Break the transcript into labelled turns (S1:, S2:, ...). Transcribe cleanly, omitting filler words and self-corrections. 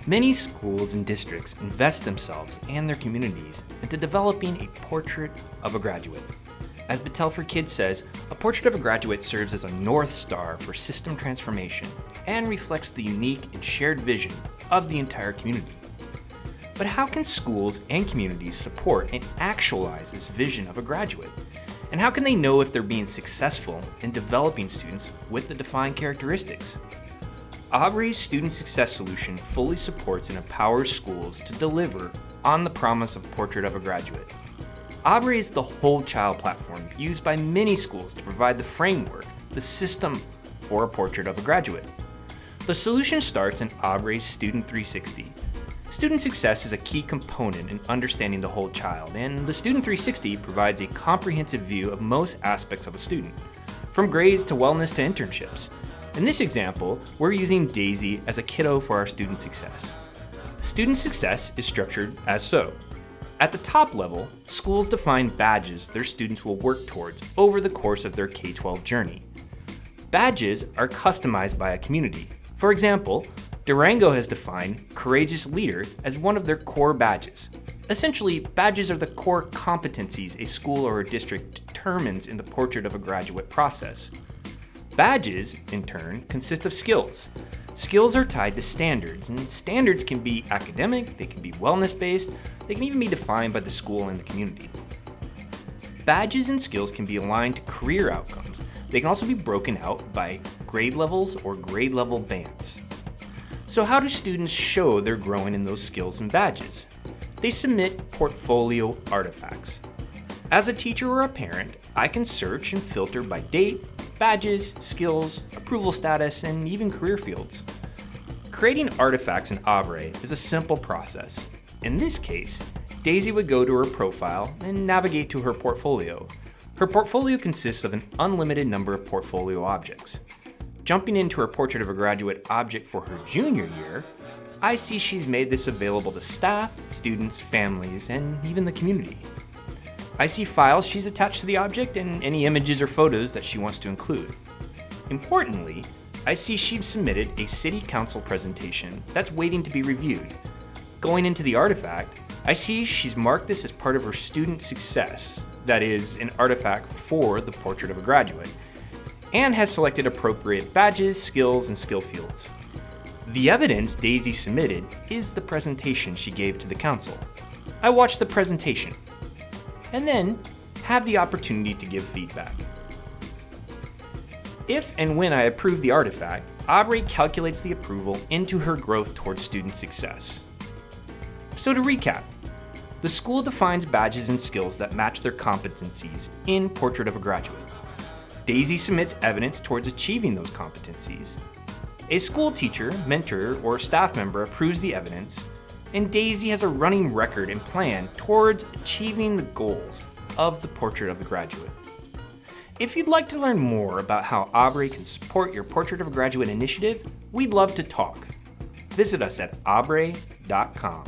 S1: Many schools and districts invest themselves and their communities into developing a portrait of a graduate. As Battelle for Kids says, a portrait of a graduate serves as a North Star for system transformation and reflects the unique and shared vision of the entire community. But how can schools and communities support and actualize this vision of a graduate? And how can they know if they're being successful in developing students with the defined characteristics? Abre's Student Success Solution fully supports and empowers schools to deliver on the promise of Portrait of a Graduate. Abre is the whole child platform used by many schools to provide the framework, the system for a Portrait of a Graduate. The solution starts in Abre's Student 360. Student success is a key component in understanding the whole child, and the Student 360 provides a comprehensive view of most aspects of a student, from grades to wellness to internships. In this example, we're using Daisy as a kiddo for our student success. Student success is structured as so. At the top level, schools define badges their students will work towards over the course of their K-12 journey. Badges are customized by a community. For example, Durango has defined Courageous Leader as one of their core badges. Essentially, badges are the core competencies a school or a district determines in the Portrait of a Graduate process. Badges, in turn, consist of skills. Skills are tied to standards, and standards can be academic, they can be wellness-based, they can even be defined by the school and the community. Badges and skills can be aligned to career outcomes. They can also be broken out by grade levels or grade level bands. So how do students show they're growing in those skills and badges? They submit portfolio artifacts. As a teacher or a parent, I can search and filter by date, badges, skills, approval status, and even career fields. Creating artifacts in Abre is a simple process. In this case, Daisy would go to her profile and navigate to her portfolio. Her portfolio consists of an unlimited number of portfolio objects. Jumping into her Portrait of a Graduate object for her junior year, I see she's made this available to staff, students, families, and even the community. I see files she's attached to the object and any images or photos that she wants to include. Importantly, I see she's submitted a City Council presentation that's waiting to be reviewed. Going into the artifact, I see she's marked this as part of her student success, that is, an artifact for the Portrait of a Graduate, and has selected appropriate badges, skills, and skill fields. The evidence Daisy submitted is the presentation she gave to the council. I watched the presentation, and then have the opportunity to give feedback. If and when I approve the artifact, Abre calculates the approval into her growth towards student success. So to recap, the school defines badges and skills that match their competencies in Portrait of a Graduate. Daisy submits evidence towards achieving those competencies. A school teacher, mentor, or staff member approves the evidence, and Daisy has a running record and plan towards achieving the goals of the Portrait of a Graduate. If you'd like to learn more about how Abre can support your Portrait of a Graduate initiative, we'd love to talk. Visit us at abre.com.